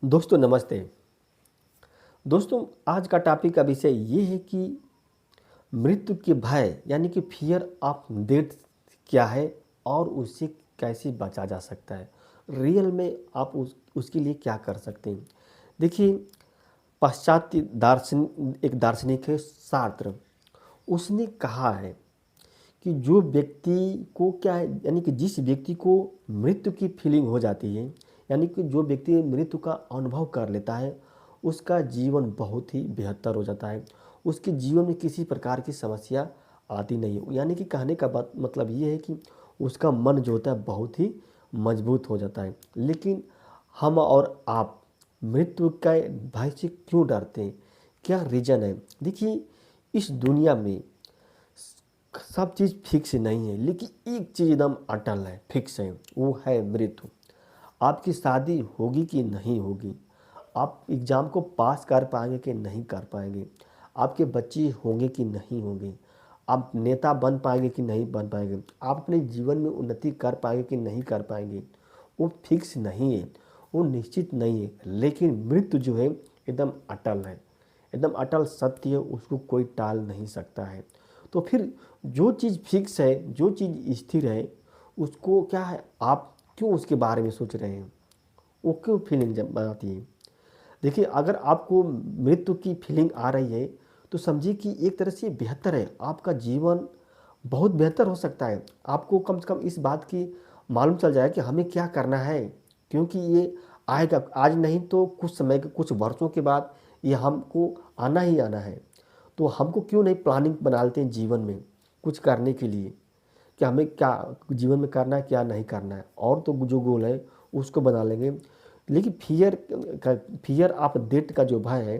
दोस्तों नमस्ते। दोस्तों आज का टॉपिक का विषय ये है कि मृत्यु के भय यानी कि फियर ऑफ डेथ क्या है और उससे कैसे बचा जा सकता है। रियल में आप उसके लिए क्या कर सकते हैं। देखिए, पाश्चात्य एक दार्शनिक है सार्त्र। उसने कहा है कि जो व्यक्ति को क्या है, यानी कि जिस व्यक्ति को मृत्यु की फीलिंग हो जाती है, यानी कि जो व्यक्ति मृत्यु का अनुभव कर लेता है, उसका जीवन बहुत ही बेहतर हो जाता है। उसके जीवन में किसी प्रकार की समस्या आती नहीं है। यानी कि कहने का बात मतलब ये है कि उसका मन जो होता है बहुत ही मजबूत हो जाता है। लेकिन हम और आप मृत्यु के भय से क्यों डरते हैं? क्या रीज़न है? देखिए, इस दुनिया में सब चीज़ फिक्स नहीं है, लेकिन एक चीज़ एकदम अटल है, फिक्स है, वो है मृत्यु। आपकी शादी होगी कि नहीं होगी, आप एग्ज़ाम को पास कर पाएंगे कि नहीं कर पाएंगे, आपके बच्चे होंगे कि नहीं होंगे, आप नेता बन पाएंगे कि नहीं बन पाएंगे, आप अपने जीवन में उन्नति कर पाएंगे कि नहीं कर पाएंगे, वो फिक्स नहीं है, वो निश्चित नहीं है। लेकिन मृत्यु जो है एकदम अटल है, एकदम अटल सत्य है, उसको कोई टाल नहीं सकता है। तो फिर जो चीज़ फिक्स है, जो चीज़ स्थिर है, उसको क्या है, आप क्यों उसके बारे में सोच रहे हैं? वो क्यों फीलिंग जब आती है? देखिए, अगर आपको मृत्यु की फीलिंग आ रही है तो समझिए कि एक तरह से बेहतर है, आपका जीवन बहुत बेहतर हो सकता है। आपको कम से कम इस बात की मालूम चल जाए कि हमें क्या करना है, क्योंकि ये आएगा, आज नहीं तो कुछ समय के कुछ वर्षों के बाद ये हमको आना ही आना है। तो हमको क्यों नहीं प्लानिंग बना लेते हैं जीवन में कुछ करने के लिए कि हमें क्या जीवन में करना है, क्या नहीं करना है, और तो जो गोल है उसको बना लेंगे। लेकिन फियर ऑफ डेथ का जो भय है,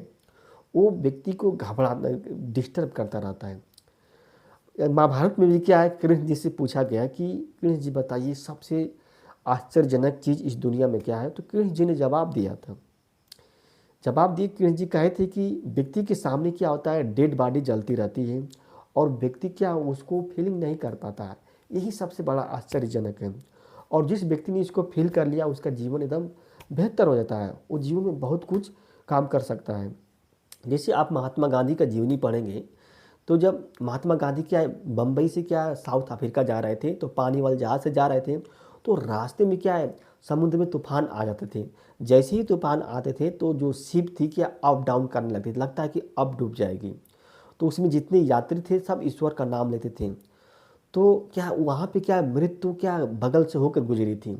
वो व्यक्ति को घबरा डिस्टर्ब करता रहता है। महाभारत में भी क्या है, कृष्ण जी से पूछा गया कि कृष्ण जी बताइए सबसे आश्चर्यजनक चीज़ इस दुनिया में क्या है। तो कृष्ण जी ने जवाब दिया था, जवाब दिए कृष्ण जी कहे थे कि व्यक्ति के सामने क्या होता है, डेड बॉडी जलती रहती है और व्यक्ति क्या उसको फीलिंग नहीं कर पाता है। यही सबसे बड़ा आश्चर्यजनक है। और जिस व्यक्ति ने इसको फील कर लिया, उसका जीवन एकदम बेहतर हो जाता है, वो जीवन में बहुत कुछ काम कर सकता है। जैसे आप महात्मा गांधी का जीवनी पढ़ेंगे, तो जब महात्मा गांधी क्या है, बम्बई से क्या साउथ अफ्रीका जा रहे थे, तो पानी वाले जहाज़ से जा रहे थे, तो रास्ते में क्या है, समुद्र में तूफान आ जाते थे। जैसे ही तूफान आते थे तो जो शिप थी क्या अप डाउन करने लगती थी, लगता है कि अब डूब जाएगी। तो उसमें जितने यात्री थे सब ईश्वर का नाम लेते थे। तो क्या वहाँ पे क्या मृत्यु क्या बगल से होकर गुजरी थी।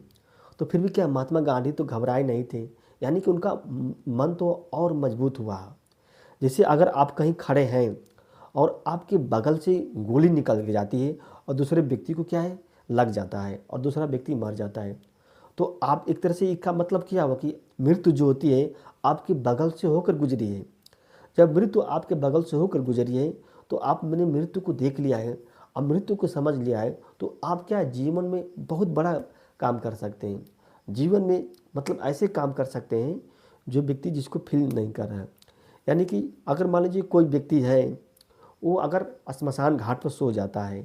तो फिर भी क्या महात्मा गांधी तो घबराए नहीं थे, यानी कि उनका मन तो और मजबूत हुआ। जैसे अगर आप कहीं खड़े हैं और आपके बगल से गोली निकल के जाती है और दूसरे व्यक्ति को क्या है लग जाता है और दूसरा व्यक्ति मर जाता है, तो आप एक तरह से इसका मतलब क्या हुआ कि मृत्यु जो होती है आपके बगल से होकर गुजरी है। जब मृत्यु आपके बगल से होकर गुजरी है तो आपने मृत्यु को देख लिया है, अब मृत्यु को समझ लिया है, तो आप क्या जीवन में बहुत बड़ा काम कर सकते हैं। जीवन में मतलब ऐसे काम कर सकते हैं जो व्यक्ति जिसको फील नहीं कर रहा है। यानी कि अगर मान लीजिए कोई व्यक्ति है, वो अगर श्मशान घाट पर सो जाता है,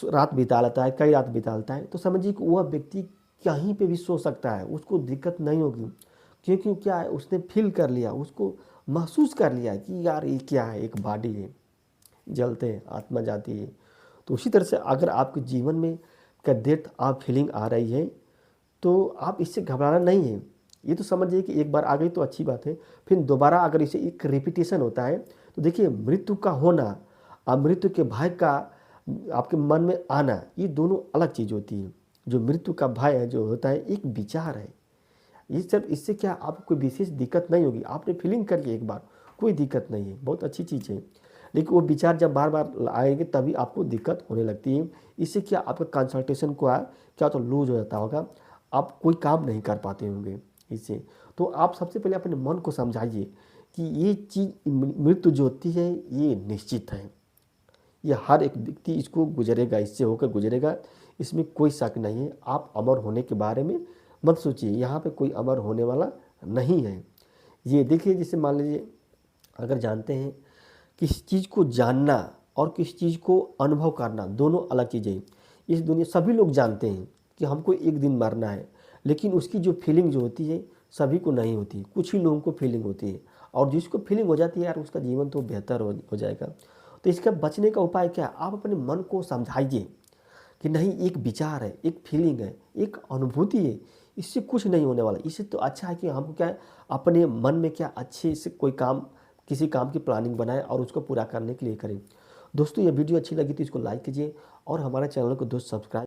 रात बिता लेता है, कई रात बिता लेता है, तो समझिए कि वह व्यक्ति कहीं पे भी सो सकता है, उसको दिक्कत नहीं होगी। क्योंकि क्या है, उसने फील कर लिया, उसको महसूस कर लिया कि यार ये क्या है, एक बॉडी है, जलते हैं, आत्मा जाती है। तो उसी तरह से अगर आपके जीवन में का डेथ आप फीलिंग आ रही है, तो आप इससे घबराना नहीं है। ये तो समझिए कि एक बार आ गई तो अच्छी बात है, फिर दोबारा अगर इसे एक रिपीटेशन होता है, तो देखिए मृत्यु का होना और मृत्यु के भय का आपके मन में आना, ये दोनों अलग चीज़ होती है। जो मृत्यु का भय है जो होता है एक विचार है, ये सब इससे क्या आपको कोई विशेष दिक्कत नहीं होगी। आपने फीलिंग कर ली एक बार, कोई दिक्कत नहीं है, बहुत अच्छी चीज़ है। लेकिन वो विचार जब बार बार आएंगे तभी आपको दिक्कत होने लगती है। इससे क्या आपका कंसल्टेशन को क्या तो लूज हो जाता होगा, आप कोई काम नहीं कर पाते होंगे इससे। तो आप सबसे पहले अपने मन को समझाइए कि ये चीज़ मृत्यु जो होती है ये निश्चित है, ये हर एक व्यक्ति इसको गुजरेगा, इससे होकर गुजरेगा, इसमें कोई शक नहीं है। आप अमर होने के बारे में मत सोचिए, यहाँ पे कोई अमर होने वाला नहीं है। ये देखिए, जैसे मान लीजिए अगर जानते हैं किस चीज़ को जानना और किस चीज़ को अनुभव करना दोनों अलग चीज़ें हैं। इस दुनिया सभी लोग जानते हैं कि हमको एक दिन मरना है, लेकिन उसकी जो फीलिंग जो होती है सभी को नहीं होती, कुछ ही लोगों को फीलिंग होती है, और जिसको फीलिंग हो जाती है यार उसका जीवन तो बेहतर हो जाएगा। तो इसका बचने का उपाय क्या है? आप अपने मन को समझाइए कि नहीं, एक विचार है, एक फीलिंग है, एक अनुभूति है, इससे कुछ नहीं होने वाला। इससे तो अच्छा है कि हम क्या है, अपने मन में क्या अच्छे से कोई काम, किसी काम की प्लानिंग बनाएं और उसको पूरा करने के लिए करें। दोस्तों ये वीडियो अच्छी लगी तो इसको लाइक कीजिए और हमारे चैनल को दोस्त सब्सक्राइब